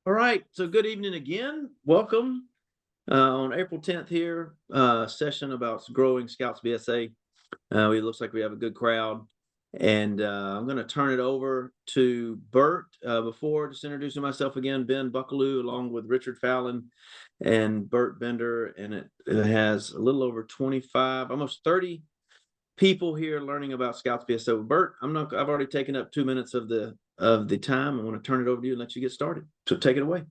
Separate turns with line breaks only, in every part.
All right, so good evening again. Welcome on April 10th here, session about growing Scouts BSA. It looks like we have a good crowd, and I'm going to turn it over to Bert. Before just introducing myself again, Ben Buckaloo, along with Richard Fallon and Bert Bender, and it has a little over 25, almost 30 people here learning about Scouts BSA. Bert, I've already taken up 2 minutes of the time. I want to turn it over to you and let you get started. So take it away.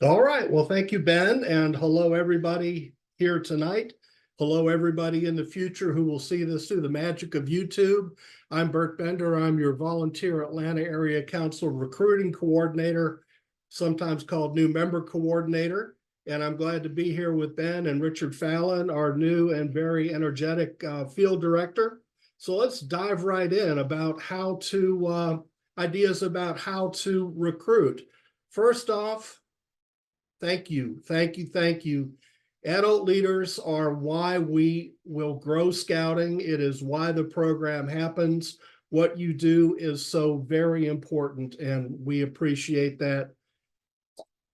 All right. Well, thank you, Ben. And hello, everybody here tonight. Hello, everybody in the future who will see this through the magic of YouTube. I'm Bert Bender. I'm your volunteer Atlanta Area Council recruiting coordinator, sometimes called new member coordinator. And I'm glad to be here with Ben and Richard Fallon, our new and very energetic field director. So let's dive right in about how to, ideas about how to recruit. First off, thank you. Adult leaders are why we will grow scouting. It is why the program happens. What you do is so very important, and we appreciate that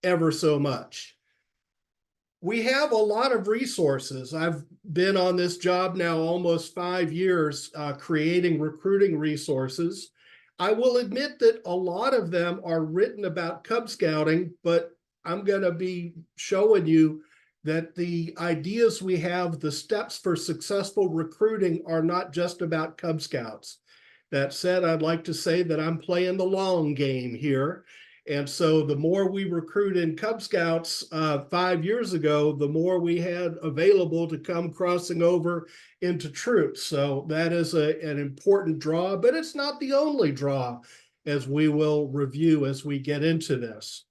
ever so much. We have a lot of resources. I've been on this job now almost 5 years, creating recruiting resources. I will admit that a lot of them are written about Cub Scouting, but I'm going to be showing you that the ideas we have, the steps for successful recruiting, are not just about Cub Scouts. That said, I'd like to say that I'm playing the long game here. And so the more we recruit in Cub Scouts 5 years ago, the more we had available to come crossing over into troops. So that is an important draw, but it's not the only draw, as we will review as we get into this.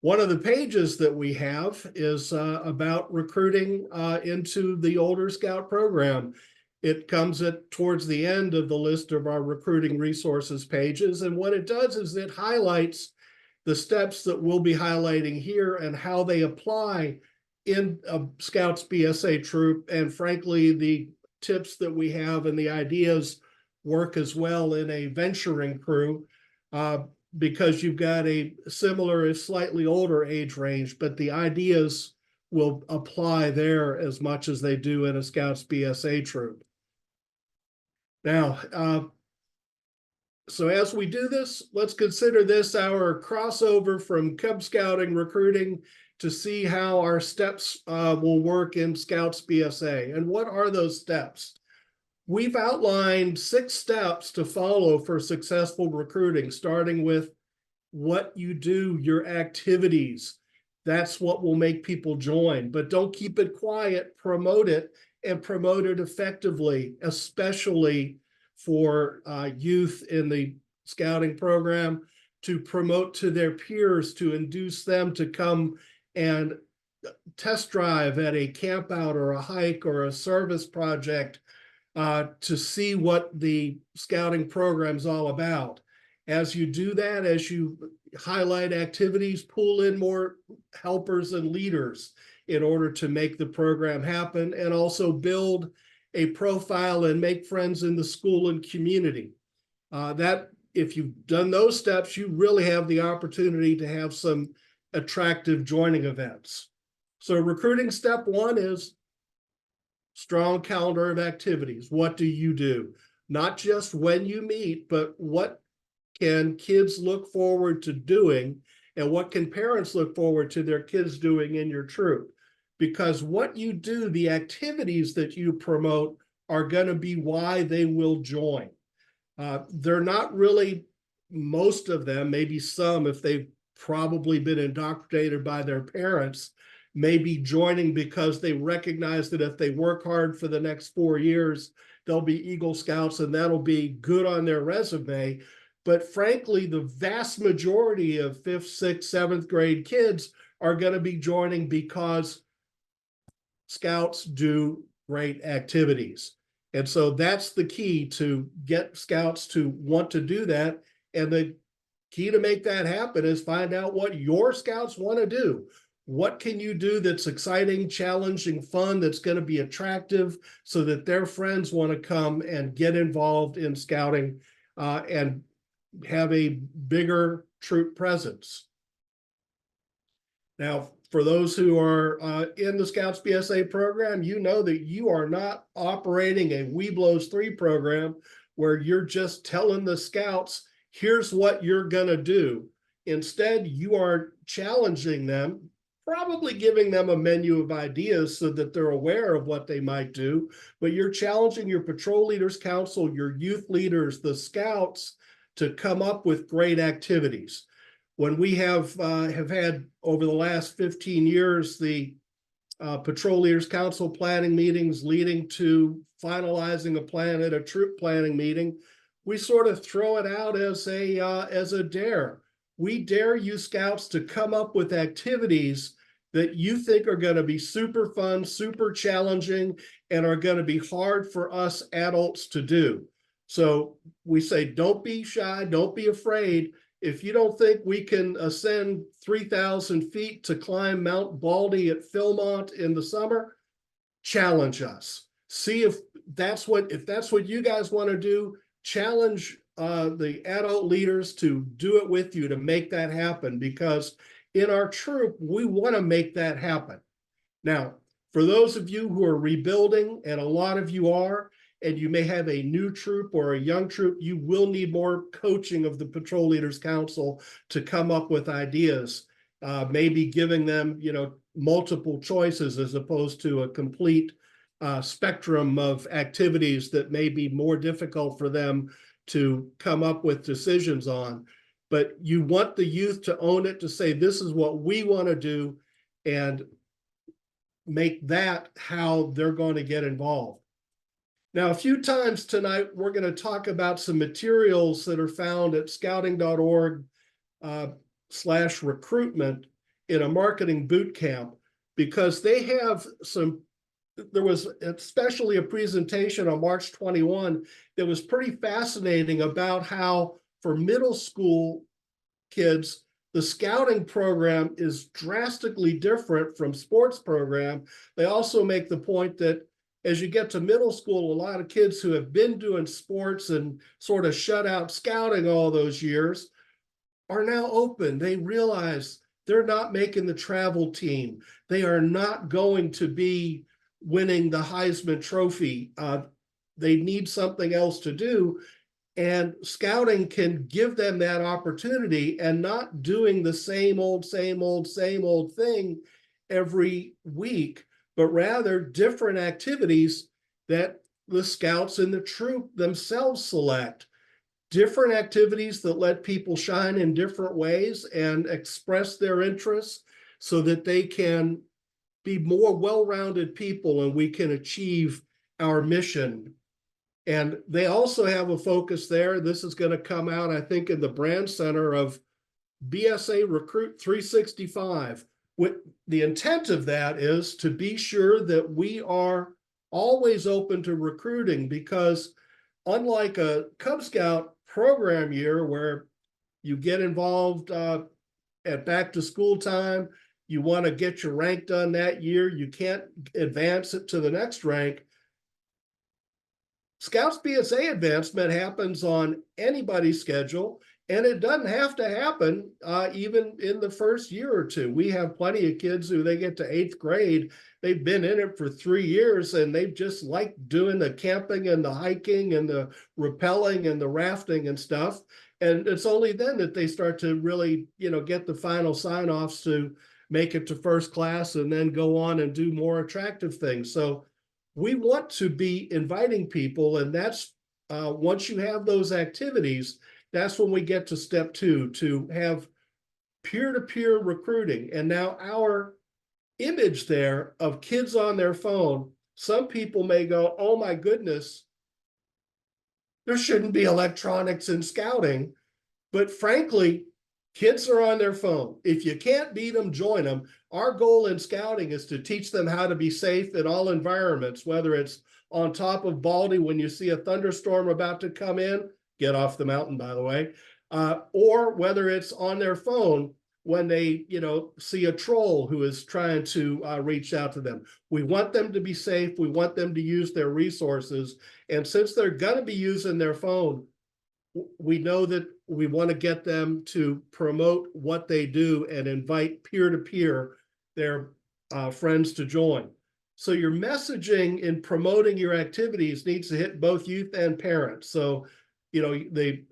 One of the pages that we have is about recruiting into the older Scout program. It comes towards the end of the list of our recruiting resources pages. And what it does is it highlights the steps that we'll be highlighting here and how they apply in a Scouts BSA troop. And frankly, the tips that we have and the ideas work as well in a venturing crew, because you've got a similar, slightly older age range, but the ideas will apply there as much as they do in a Scouts BSA troop. Now, so as we do this, let's consider this our crossover from Cub Scouting recruiting to see how our steps will work in Scouts BSA. And what are those steps? We've outlined 6 steps to follow for successful recruiting, starting with what you do, your activities. That's what will make people join. But don't keep it quiet, promote it, and promote it effectively, especially for youth in the scouting program, to promote to their peers, to induce them to come and test drive at a camp out or a hike or a service project to see what the scouting program is all about. As you do that, as you highlight activities, pull in more helpers and leaders in order to make the program happen, and also build a profile and make friends in the school and community. That if you've done those steps, you really have the opportunity to have some attractive joining events. So recruiting step 1 is strong calendar of activities. What do you do? Not just when you meet, but what can kids look forward to doing, and what can parents look forward to their kids doing in your troop? Because what you do, the activities that you promote, are going to be why they will join. They're not really, most of them, maybe some, if they've probably been indoctrinated by their parents, may be joining because they recognize that if they work hard for the next 4 years, they'll be Eagle Scouts and that'll be good on their resume. But frankly, the vast majority of 5th, 6th, 7th grade kids are going to be joining because Scouts do great activities. And so that's the key to get Scouts to want to do that. And the key to make that happen is find out what your Scouts want to do. What can you do that's exciting, challenging, fun, that's going to be attractive so that their friends want to come and get involved in scouting and have a bigger troop presence. Now, for those who are in the Scouts BSA program, you know that you are not operating a Webelos 3 program where you're just telling the Scouts, here's what you're going to do. Instead, you are challenging them, probably giving them a menu of ideas so that they're aware of what they might do, but you're challenging your Patrol Leaders Council, your youth leaders, the Scouts to come up with great activities. When we have had over the last 15 years, the Patrol Leaders Council planning meetings leading to finalizing a plan at a troop planning meeting, we sort of throw it out as a dare. We dare you Scouts to come up with activities that you think are going to be super fun, super challenging, and are going to be hard for us adults to do. So we say, don't be shy, don't be afraid. If you don't think we can ascend 3,000 feet to climb Mount Baldy at Philmont in the summer, challenge us. See if that's what you guys want to do. Challenge the adult leaders to do it with you to make that happen, because in our troop, we want to make that happen. Now, for those of you who are rebuilding, and a lot of you are, and you may have a new troop or a young troop, you will need more coaching of the Patrol Leaders Council to come up with ideas, maybe giving them, multiple choices as opposed to a complete spectrum of activities that may be more difficult for them to come up with decisions on. But you want the youth to own it, to say, this is what we want to do, and make that how they're going to get involved. Now, a few times tonight, we're going to talk about some materials that are found at scouting.org/recruitment in a marketing boot camp, because they have there was especially a presentation on March 21 that was pretty fascinating about how for middle school kids, the scouting program is drastically different from sports program. They also make the point that as you get to middle school, a lot of kids who have been doing sports and sort of shut out scouting all those years are now open. They realize they're not making the travel team. They are not going to be winning the Heisman Trophy. They need something else to do. And scouting can give them that opportunity, and not doing the same old thing every week, but rather different activities that the Scouts and the troop themselves select. Different activities that let people shine in different ways and express their interests so that they can be more well-rounded people and we can achieve our mission. And they also have a focus there. This is going to come out, I think, in the brand center of BSA Recruit 365. With the intent of that is to be sure that we are always open to recruiting, because unlike a Cub Scout program year where you get involved at back to school time, you want to get your rank done that year, you can't advance it to the next rank. Scouts BSA advancement happens on anybody's schedule, and it doesn't have to happen even in the first year or two. We have plenty of kids who they get to 8th grade, they've been in it for 3 years, and they've just liked doing the camping and the hiking and the rappelling and the rafting and stuff. And it's only then that they start to really, get the final sign-offs to make it to first class and then go on and do more attractive things. So we want to be inviting people, and that's once you have those activities, that's when we get to step 2, to have peer-to-peer recruiting. And now our image there of kids on their phone, some people may go, oh my goodness, there shouldn't be electronics in scouting. But frankly, kids are on their phone. If you can't beat them, join them. Our goal in scouting is to teach them how to be safe in all environments, whether it's on top of Baldy when you see a thunderstorm about to come in, get off the mountain, by the way, or whether it's on their phone when they, see a troll who is trying to reach out to them. We want them to be safe. We want them to use their resources. And since they're going to be using their phone, we know that we want to get them to promote what they do and invite peer-to-peer their friends to join. So your messaging in promoting your activities needs to hit both youth and parents. So, the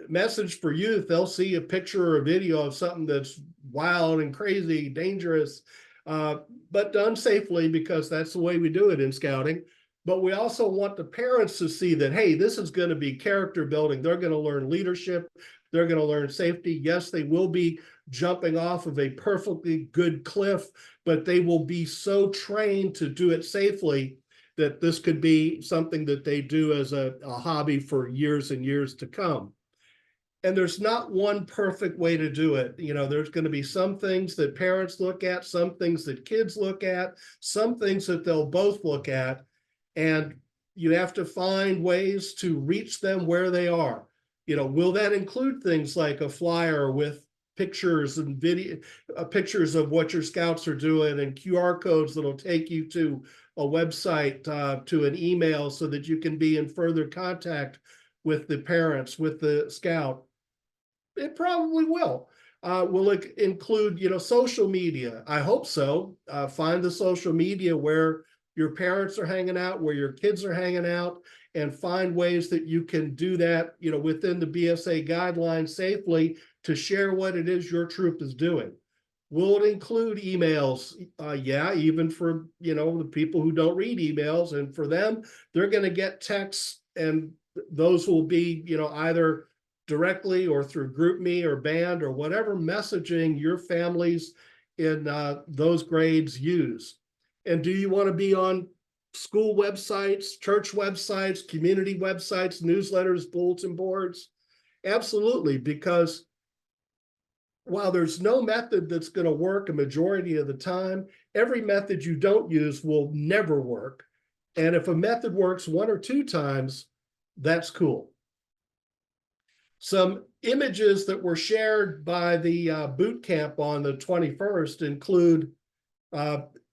message for youth, they'll see a picture or a video of something that's wild and crazy, dangerous, but done safely, because that's the way we do it in scouting. But we also want the parents to see that, hey, this is going to be character building. They're going to learn leadership. They're going to learn safety. Yes, they will be jumping off of a perfectly good cliff, but they will be so trained to do it safely that this could be something that they do as a hobby for years and years to come. And there's not one perfect way to do it. There's going to be some things that parents look at, some things that kids look at, some things that they'll both look at. And you have to find ways to reach them where they are. Will that include things like a flyer with pictures and video, pictures of what your scouts are doing, and QR codes that'll take you to a website, to an email, so that you can be in further contact with the parents, with the scout? It probably will. Will it include, social media? I hope so. Find the social media where your parents are hanging out, where your kids are hanging out, and find ways that you can do that, within the BSA guidelines safely, to share what it is your troop is doing. Will it include emails? Yeah, even for, the people who don't read emails, and for them, they're going to get texts, and those will be, either directly or through GroupMe or Band or whatever messaging your families in those grades use. And do you want to be on school websites, church websites, community websites, newsletters, bulletin boards? Absolutely, because while there's no method that's going to work a majority of the time, every method you don't use will never work. And if a method works 1 or 2 times, that's cool. Some images that were shared by the boot camp on the 21st include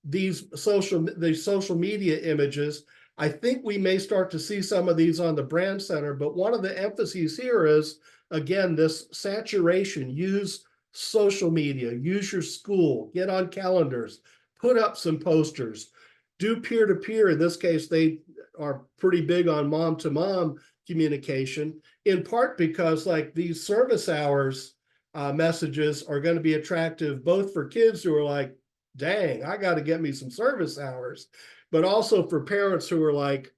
these social media images. I think we may start to see some of these on the Brand Center, but one of the emphases here is, again, this saturation. Use social media, use your school, get on calendars, put up some posters, do peer-to-peer. In this case, they are pretty big on mom-to-mom communication, in part because like these service hours messages are going to be attractive both for kids who are like, dang, I got to get me some service hours, but also for parents who are like,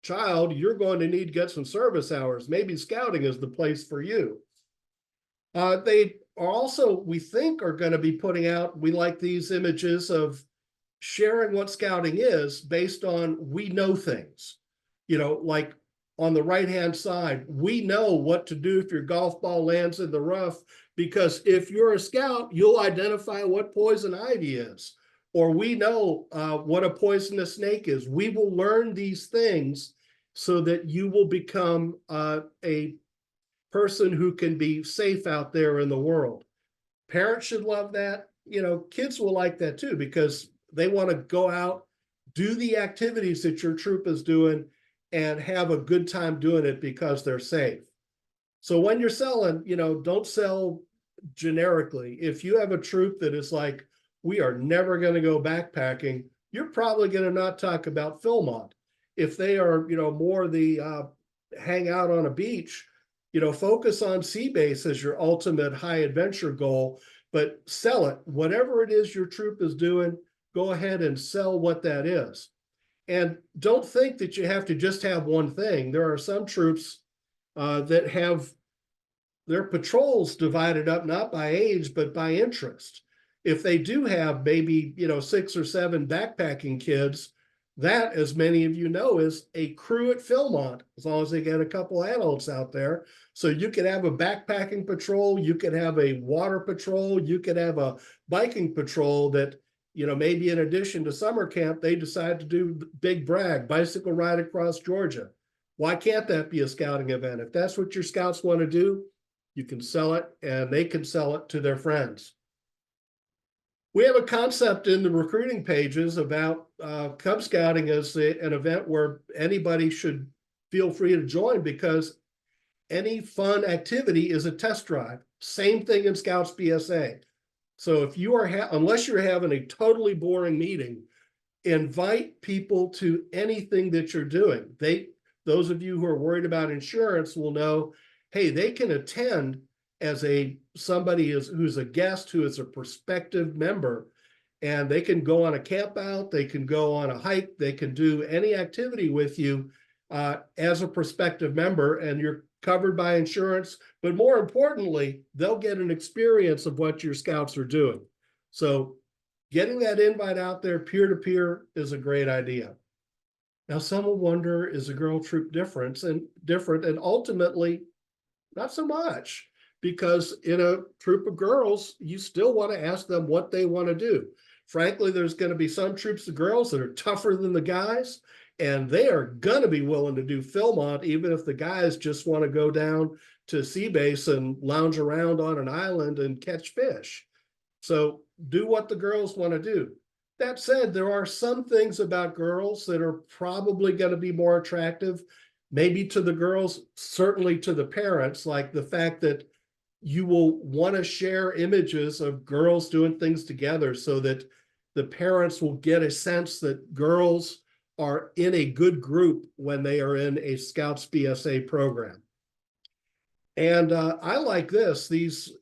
child, you're going to need to get some service hours. Maybe scouting is the place for you. They are also, we think, are going to be putting out, we like these images of sharing what scouting is based on, we know things. Like on the right-hand side, we know what to do if your golf ball lands in the rough, because if you're a scout, you'll identify what poison ivy is, or we know what a poisonous snake is. We will learn these things so that you will become a person who can be safe out there in the world. Parents should love that. Kids will like that too, because they want to go out, do the activities that your troop is doing, and have a good time doing it because they're safe. So when you're selling, don't sell generically. If you have a troop that is like, we are never going to go backpacking, you're probably going to not talk about Philmont. If they are, more the hang out on a beach, focus on sea base as your ultimate high adventure goal, but sell it. Whatever it is your troop is doing, go ahead and sell what that is. And don't think that you have to just have one thing. There are some troops that have their patrols divided up not by age, but by interest. If they do have maybe, 6 or 7 backpacking kids, that, as many of you know, is a crew at Philmont, as long as they get a couple adults out there. So you could have a backpacking patrol, you could have a water patrol, you could have a biking patrol that, maybe in addition to summer camp, they decide to do Big Bragg, bicycle ride across Georgia. Why can't that be a scouting event? If that's what your scouts want to do, you can sell it, and they can sell it to their friends. We have a concept in the recruiting pages about Cub Scouting as an event where anybody should feel free to join, because any fun activity is a test drive. Same thing in Scouts BSA. So if you are, unless you're having a totally boring meeting, invite people to anything that you're doing. Those of you who are worried about insurance will know, hey, they can attend as somebody who's a guest, who is a prospective member, and they can go on a camp out, they can go on a hike, they can do any activity with you as a prospective member, and you're covered by insurance. But more importantly, they'll get an experience of what your scouts are doing. So getting that invite out there peer-to-peer is a great idea. Now, some will wonder, is a girl troop different? And ultimately, not so much, because in a troop of girls, you still want to ask them what they want to do. Frankly, there's going to be some troops of girls that are tougher than the guys, and they are going to be willing to do Philmont, even if the guys just want to go down to sea base and lounge around on an island and catch fish. So do what the girls want to do. That said, there are some things about girls that are probably going to be more attractive, maybe to the girls, certainly to the parents, like the fact that you will want to share images of girls doing things together so that the parents will get a sense that girls are in a good group when they are in a Scouts BSA program. And I like this. These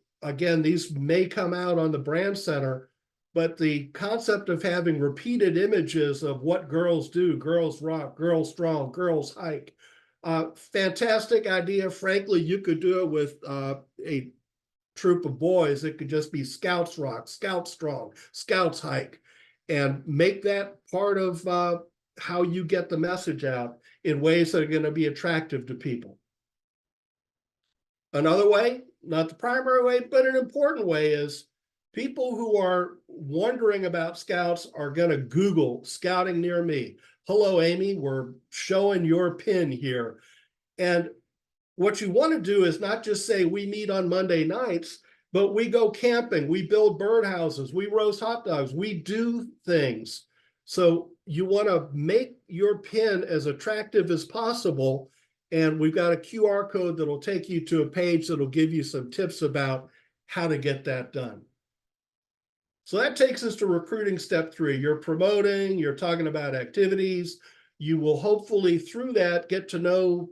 may come out on the brand center, but the concept of having repeated images of what girls do, girls rock, girls strong, girls hike, fantastic idea. Frankly, you could do it with a troop of boys. It could just be Scouts rock, Scouts strong, Scouts hike, and make that part of how you get the message out in ways that are going to be attractive to people. Another way, not the primary way, but an important way, is people who are wondering about Scouts are going to Google scouting near me. Hello, Amy, we're showing your pin here. And what you want to do is not just say we meet on Monday nights, but we go camping, we build birdhouses, we roast hot dogs, we do things. So you want to make your pin as attractive as possible. And we've got a QR code that'll take you to a page that'll give you some tips about how to get that done. So that takes us to recruiting step 3. You're promoting, you're talking about activities. You will hopefully through that get to know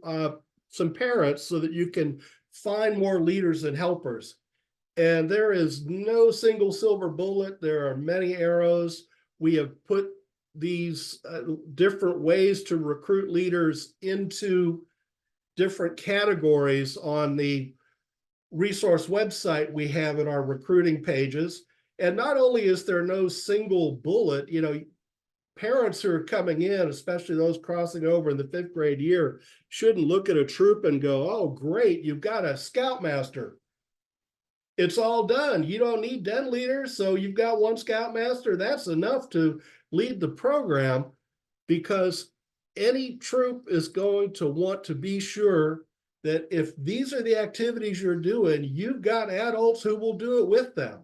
some parents so that you can find more leaders and helpers. And there is no single silver bullet. There are many arrows. We have put these different ways to recruit leaders into different categories on the resource website we have in our recruiting pages. And not only is there no single bullet, parents who are coming in, especially those crossing over in the 5th grade year, shouldn't look at a troop and go, oh, great, you've got a scoutmaster. It's all done. You don't need den leaders, so you've got one scoutmaster. That's enough to lead the program, because any troop is going to want to be sure that if these are the activities you're doing, you've got adults who will do it with them.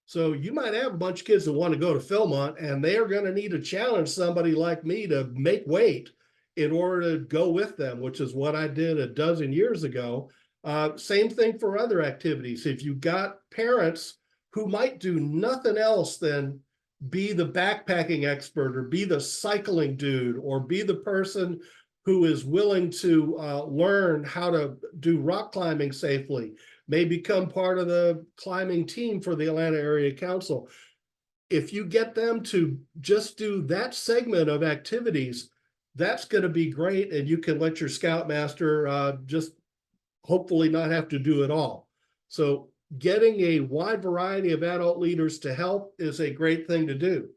So you might have a bunch of kids that want to go to Philmont, and they are going to need to challenge somebody like me to make weight in order to go with them, which is what I did a dozen years ago. Same thing for other activities. If you've got parents who might do nothing else than be the backpacking expert, or be the cycling dude, or be the person who is willing to learn how to do rock climbing safely, may become part of the climbing team for the Atlanta Area Council. If you get them to just do that segment of activities, that's going to be great, and you can let your scoutmaster just hopefully not have to do it all. So getting a wide variety of adult leaders to help is a great thing to do.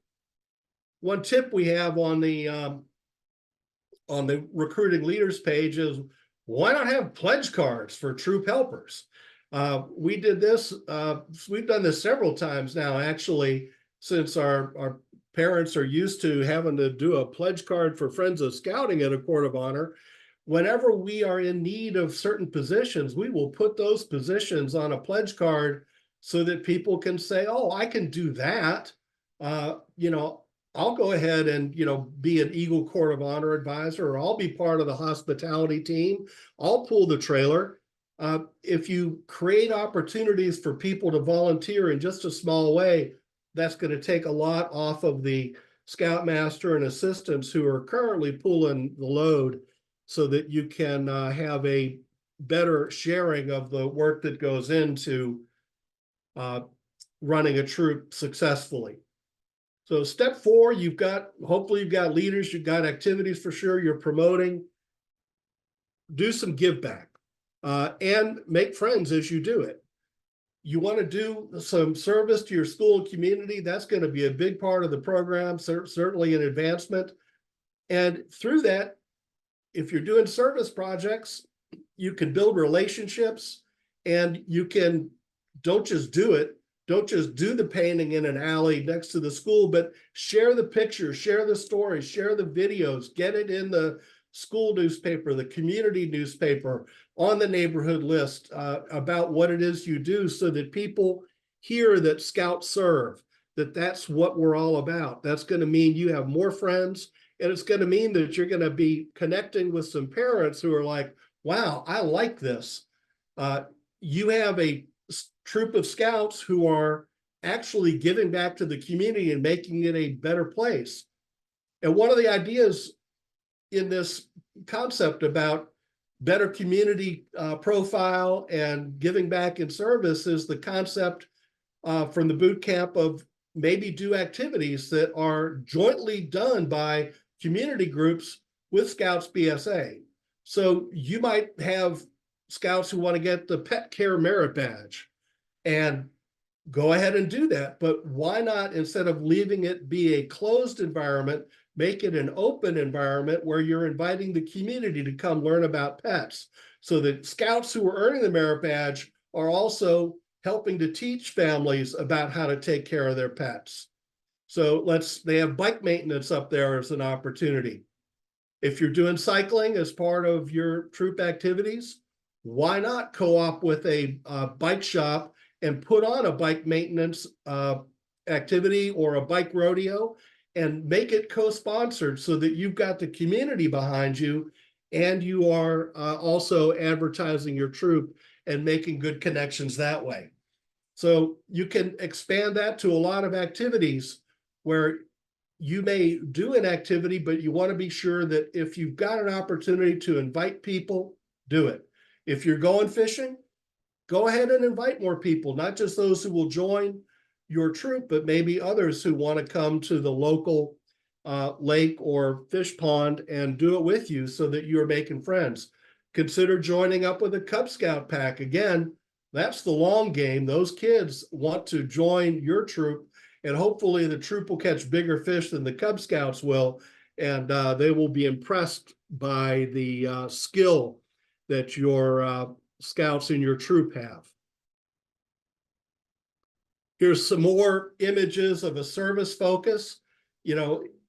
One tip we have on the recruiting leaders page is, why not have pledge cards for troop helpers? We did this, we've done this several times now, actually, since our parents are used to having to do a pledge card for Friends of Scouting at a Court of Honor. Whenever we are in need of certain positions, we will put those positions on a pledge card so that people can say, oh, I can do that. I'll go ahead and, be an Eagle Court of Honor advisor, or I'll be part of the hospitality team. I'll pull the trailer. If you create opportunities for people to volunteer in just a small way, that's going to take a lot off of the scoutmaster and assistants who are currently pulling the load, so that you can have a better sharing of the work that goes into running a troop successfully. So step 4, hopefully you've got leaders, you've got activities for sure, you're promoting. Do some give back and make friends as you do it. You want to do some service to your school and community, that's going to be a big part of the program, certainly an advancement. And through that, if you're doing service projects, you can build relationships, and you can, don't just do it. Don't just do the painting in an alley next to the school, but share the pictures, share the stories, share the videos, get it in the school newspaper, the community newspaper, on the neighborhood list about what it is you do, so that people hear that Scouts serve, that's what we're all about. That's going to mean you have more friends, and it's going to mean that you're going to be connecting with some parents who are like, wow, I like this. You have a troop of Scouts who are actually giving back to the community and making it a better place. And one of the ideas in this concept about better community profile and giving back in service is the concept from the boot camp of maybe do activities that are jointly done by community groups with Scouts BSA. So you might have Scouts who want to get the Pet Care Merit Badge, and go ahead and do that. But why not, instead of leaving it be a closed environment, make it an open environment where you're inviting the community to come learn about pets, so that Scouts who are earning the merit badge are also helping to teach families about how to take care of their pets. So they have bike maintenance up there as an opportunity. If you're doing cycling as part of your troop activities, why not co-op with a bike shop and put on a bike maintenance activity or a bike rodeo, and make it co-sponsored, so that you've got the community behind you, and you are also advertising your troop and making good connections that way. So you can expand that to a lot of activities where you may do an activity, but you want to be sure that if you've got an opportunity to invite people, do it. If you're going fishing, go ahead and invite more people, not just those who will join your troop, but maybe others who want to come to the local lake or fish pond and do it with you, so that you're making friends. Consider joining up with a Cub Scout pack. Again, that's the long game. Those kids want to join your troop, and hopefully the troop will catch bigger fish than the Cub Scouts will, and they will be impressed by the skill that your Scouts in your troop have. Here's some more images of a service focus.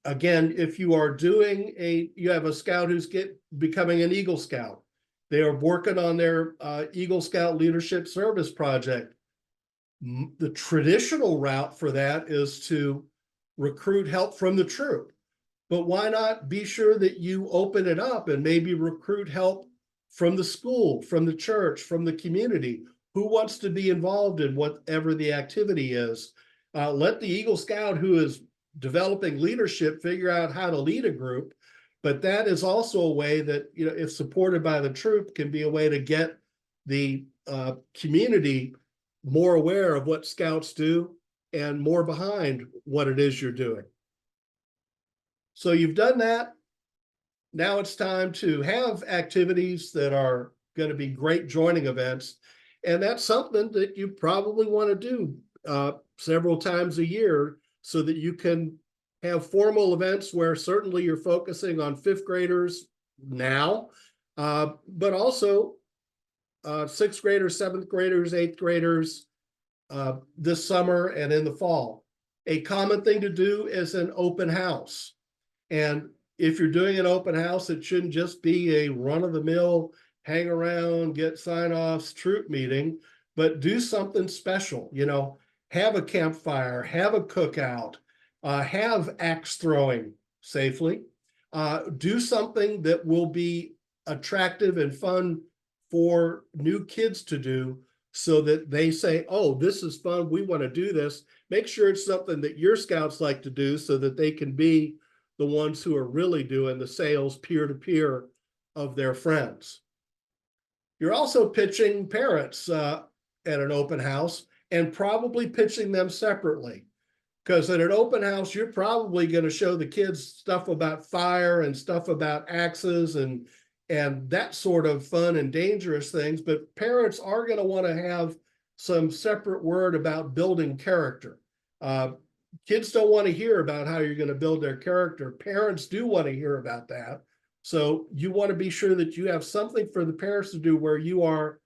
Again, if you are you have a Scout who's becoming an Eagle Scout, they are working on their Eagle Scout Leadership Service Project. The traditional route for that is to recruit help from the troop. But why not be sure that you open it up and maybe recruit help from the school, from the church, from the community? Who wants to be involved in whatever the activity is? Let the Eagle Scout who is developing leadership figure out how to lead a group. But that is also a way that, if supported by the troop, can be a way to get the community more aware of what Scouts do and more behind what it is you're doing. So you've done that. Now it's time to have activities that are going to be great joining events. And that's something that you probably want to do several times a year, so that you can have formal events where certainly you're focusing on 5th graders now, but also 6th graders, 7th graders, 8th graders this summer and in the fall. A common thing to do is an open house. And if you're doing an open house, it shouldn't just be a run-of-the-mill, hang around, get sign-offs, troop meeting, but do something special. Have a campfire, have a cookout, have axe throwing safely, do something that will be attractive and fun for new kids to do so that they say, oh, this is fun, we want to do this. Make sure it's something that your scouts like to do so that they can be the ones who are really doing the sales peer-to-peer of their friends. You're also pitching parents at an open house, and probably pitching them separately. Because at an open house, you're probably going to show the kids stuff about fire and stuff about axes and that sort of fun and dangerous things. But parents are going to want to have some separate word about building character. Kids don't want to hear about how you're going to build their character. Parents do want to hear about that. So you want to be sure that you have something for the parents to do where you are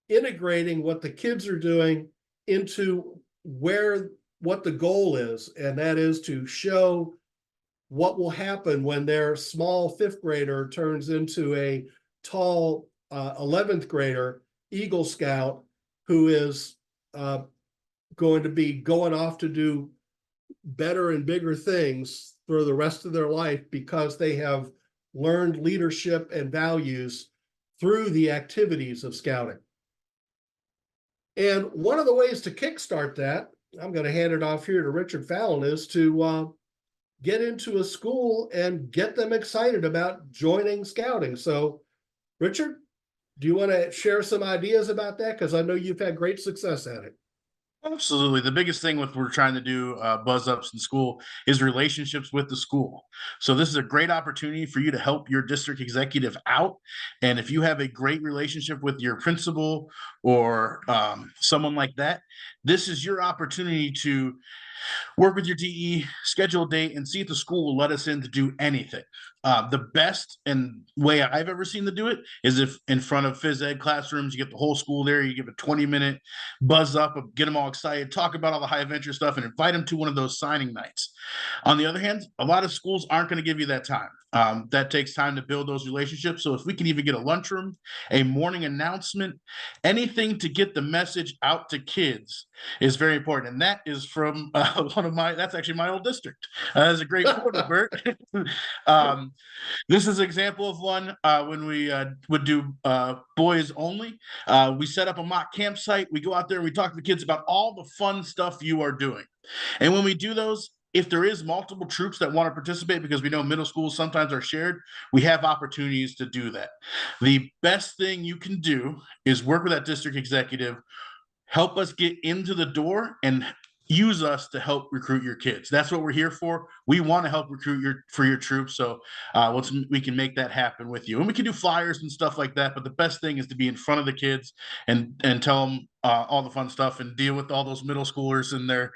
integrating what the kids are doing into what the goal is, and that is to show what will happen when their small fifth grader turns into a tall 11th grader Eagle Scout who is going to be going off to do better and bigger things for the rest of their life because they have learned leadership and values through the activities of scouting. And one of the ways to kickstart that, I'm going to hand it off here to Richard Fallon, is to get into a school and get them excited about joining scouting. So, Richard, do you want to share some ideas about that? Because I know you've had great success at it.
Absolutely. The biggest thing with we're trying to do buzz ups in school is relationships with the school. So this is a great opportunity for you to help your district executive out. And if you have a great relationship with your principal or someone like that, this is your opportunity to work with your DE, schedule a date, and see if the school will let us in to do anything. The best and way I've ever seen to do it is if in front of phys ed classrooms, you get the whole school there, you give a 20-minute buzz up, get them all excited, talk about all the high adventure stuff, and invite them to one of those signing nights. On the other hand, a lot of schools aren't going to give you that time. That takes time to build those relationships. So if we can even get a lunchroom, a morning announcement, anything to get the message out to kids is very important. And that is from that's actually my old district. That's a great photo, Bert. This is an example of one when we would do boys only. We set up a mock campsite. We go out there and we talk to the kids about all the fun stuff you are doing. And when we do those, if there is multiple troops that want to participate, because we know middle schools sometimes are shared, we have opportunities to do that. The best thing you can do is work with that district executive, help us get into the door, and use us to help recruit your kids. That's what we're here for. We want to help recruit your troops. So we can make that happen with you. And we can do flyers and stuff like that. But the best thing is to be in front of the kids and tell them all the fun stuff and deal with all those middle schoolers and their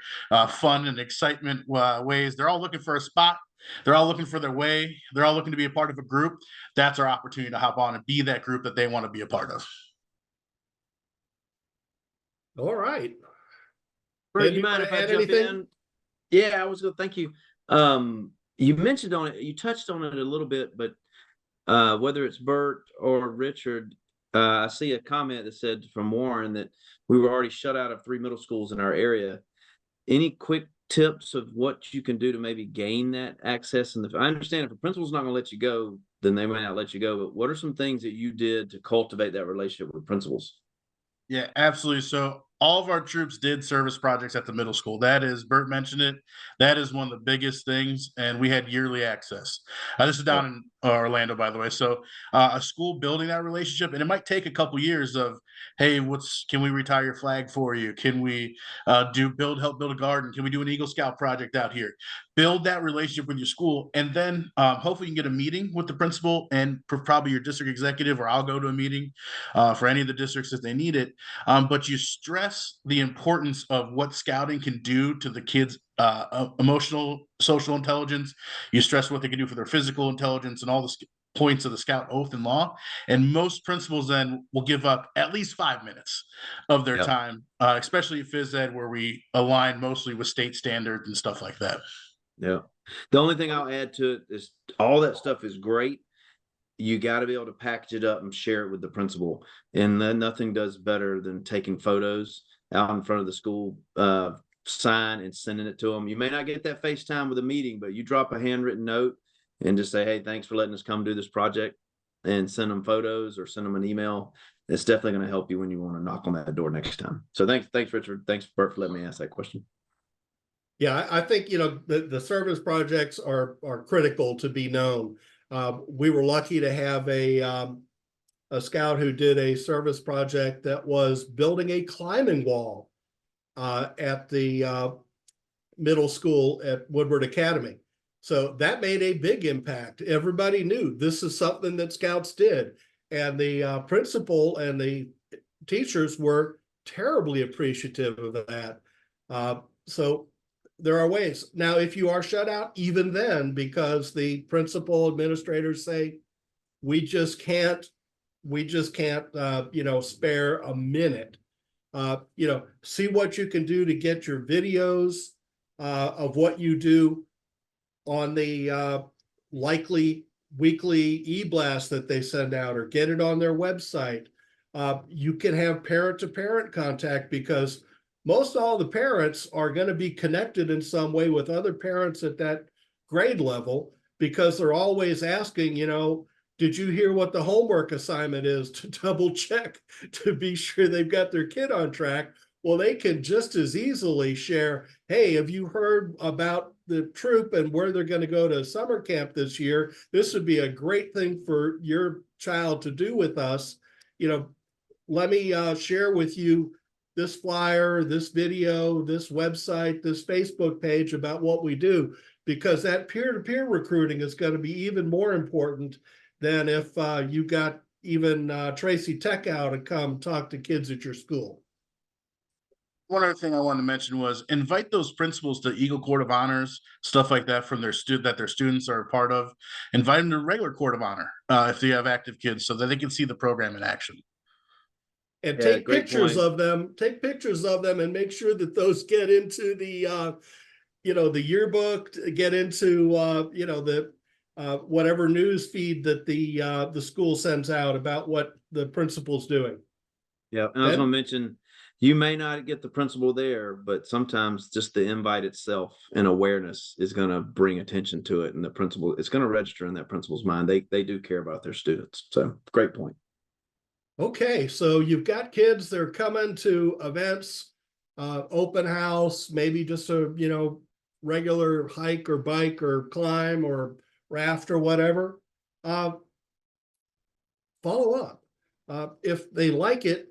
fun and excitement ways. They're all looking for a spot. They're all looking for their way. They're all looking to be a part of a group. That's our opportunity to hop on and be that group that they want to be a part of.
All right.
Bert, you mind if I jump in? Yeah, I was going to thank you. You mentioned on it, you touched on it a little bit, but whether it's Bert or Richard, I see a comment that said from Warren that we were already shut out of 3 middle schools in our area. Any quick tips of what you can do to maybe gain that access? And I understand if a principal's not going to let you go, then they may not let you go. But what are some things that you did to cultivate that relationship with principals?
Yeah, absolutely. So all of our troops did service projects at the middle school. That is, Bert mentioned it. That is one of the biggest things. And we had yearly access. This is down in Orlando, by the way. So a school building that relationship, and it might take a couple years of, hey, can we retire your flag for you? Can we help build a garden? Can we do an Eagle Scout project out here? Build that relationship with your school. And then hopefully you can get a meeting with the principal and probably your district executive, or I'll go to a meeting for any of the districts if they need it. But you stress the importance of what scouting can do to the kids' emotional, social intelligence. You stress what they can do for their physical intelligence and all the points of the scout oath and law. And most principals then will give up at least 5 minutes of their time, especially at phys ed, where we align mostly with state standards and stuff like that.
Yeah. The only thing I'll add to it is all that stuff is great. You got to be able to package it up and share it with the principal. And then nothing does better than taking photos out in front of the school sign and sending it to them. You may not get that FaceTime with a meeting, but you drop a handwritten note and just say, hey, thanks for letting us come do this project. and send them photos or send them an email. It's definitely going to help you when you want to knock on that door next time. So thanks, Richard. Thanks, Bert, for letting me ask that question.
Yeah, I think, the service projects are critical to be known. We were lucky to have a scout who did a service project that was building a climbing wall at the middle school at Woodward Academy. So that made a big impact. Everybody knew this is something that scouts did. And the principal and the teachers were terribly appreciative of that. So there are ways. Now, if you are shut out, even then, because the principal administrators say, we just can't, spare a minute. See what you can do to get your videos of what you do on the likely weekly e-blast that they send out, or get it on their website. You can have parent-to-parent contact, because most all the parents are going to be connected in some way with other parents at that grade level, because they're always asking, did you hear what the homework assignment is, to double check to be sure they've got their kid on track. Well, they can just as easily share, hey, have you heard about the troop and where they're going to go to summer camp this year? This would be a great thing for your child to do with us. Let me share with you this flyer, this video, this website, this Facebook page about what we do, because that peer-to-peer recruiting is going to be even more important than if you got even Tracy Tech out to come talk to kids at your school.
One other thing I wanted to mention was invite those principals to Eagle Court of Honors, stuff like that from their students are a part of. Invite them to regular Court of Honor if they have active kids, so that they can see the program in action.
And
Yeah,
take
great
pictures
point.
of them. Take pictures of them and make sure that those get into the the yearbook, get into the whatever news feed that the school sends out about what the principal's doing.
Yeah, and I was
Ben?
going to mention, you may not get the principal there, but sometimes just the invite itself and awareness is going to bring attention to it, and the principal, it's going to register in that principal's mind. They do care about their students. So great point.
Okay, so you've got kids, they're coming to events, open house, maybe just a regular hike or bike or climb or raft or whatever. Follow up. If they like it,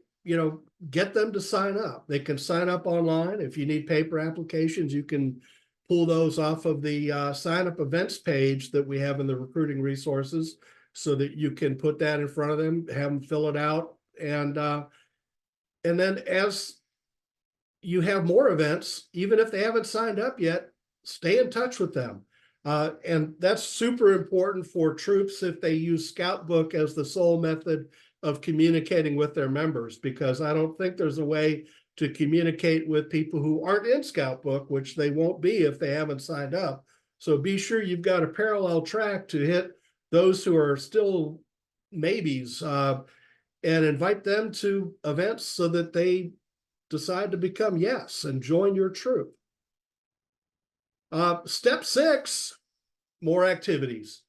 get them to sign up. They can sign up online. If you need paper applications, you can pull those off of the sign up events page that we have in the recruiting resources, so that you can put that in front of them, have them fill it out. And then as you have more events, even if they haven't signed up yet, stay in touch with them. And that's super important for troops if they use Scout Book as the sole method of communicating with their members, because I don't think there's a way to communicate with people who aren't in Scout Book, which they won't be if they haven't signed up. So be sure you've got a parallel track to hit those who are still maybes, and invite them to events so that they decide to become yes and join your troop. Step 6, more activities.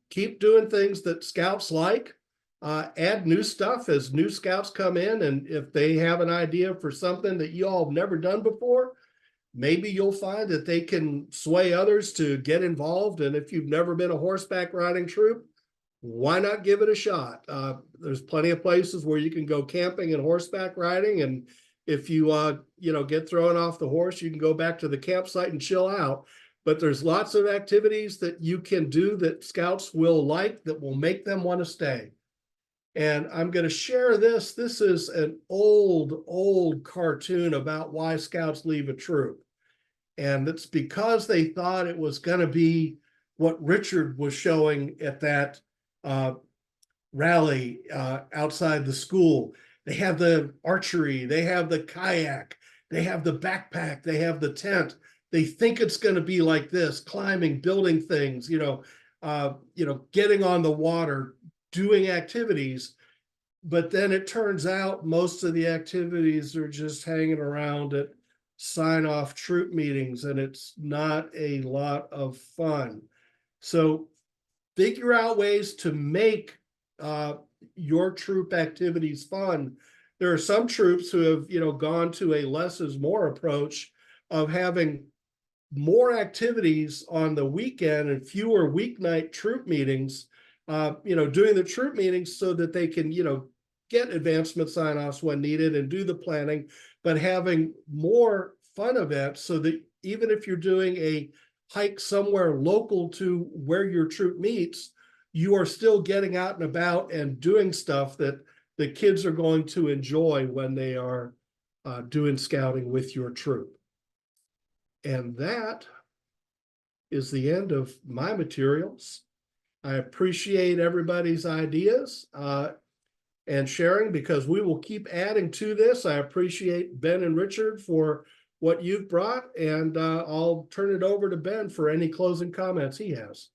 Keep doing things that scouts like. Add new stuff as new scouts come in, and if they have an idea for something that you all have never done before, maybe you'll find that they can sway others to get involved. And if you've never been a horseback riding troop, why not give it a shot? There's plenty of places where you can go camping and horseback riding, and if you get thrown off the horse, you can go back to the campsite and chill out. But there's lots of activities that you can do that scouts will like, that will make them want to stay. And I'm going to share this. This is an old cartoon about why scouts leave a troop. And it's because they thought it was going to be what Richard was showing at that rally outside the school. They have the archery, they have the kayak, they have the backpack, they have the tent. They think it's going to be like this: climbing, building things, getting on the water, doing activities. But then it turns out most of the activities are just hanging around at sign-off troop meetings, and it's not a lot of fun. So figure out ways to make your troop activities fun. There are some troops who have, gone to a less is more approach of having more activities on the weekend and fewer weeknight troop meetings, doing the troop meetings so that they can, get advancement sign-offs when needed and do the planning, but having more fun events so that even if you're doing a hike somewhere local to where your troop meets, you are still getting out and about and doing stuff that the kids are going to enjoy when they are doing scouting with your troop. And that is the end of my materials. I appreciate everybody's ideas and sharing, because we will keep adding to this. I appreciate Ben and Richard for what you've brought, and I'll turn it over to Ben for any closing comments he has.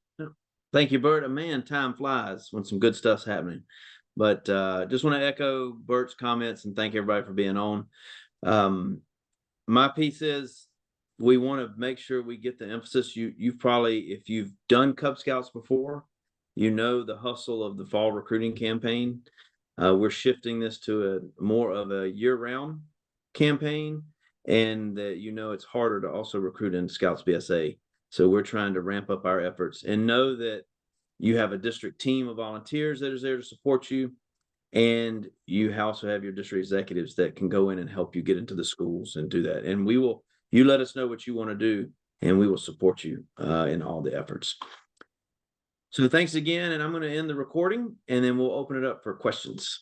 Thank you, Bert. Man, time flies when some good stuff's happening. But just want to echo Bert's comments and thank everybody for being on. My piece is we want to make sure we get the emphasis. You've probably, if you've done Cub Scouts before, the hustle of the fall recruiting campaign. We're shifting this to a more of a year-round campaign, and that it's harder to also recruit in Scouts BSA. So we're trying to ramp up our efforts and know that you have a district team of volunteers that is there to support you, and you also have your district executives that can go in and help you get into the schools and do that. And you let us know what you want to do, and we will support you in all the efforts. So thanks again, and I'm going to end the recording, and then we'll open it up for questions.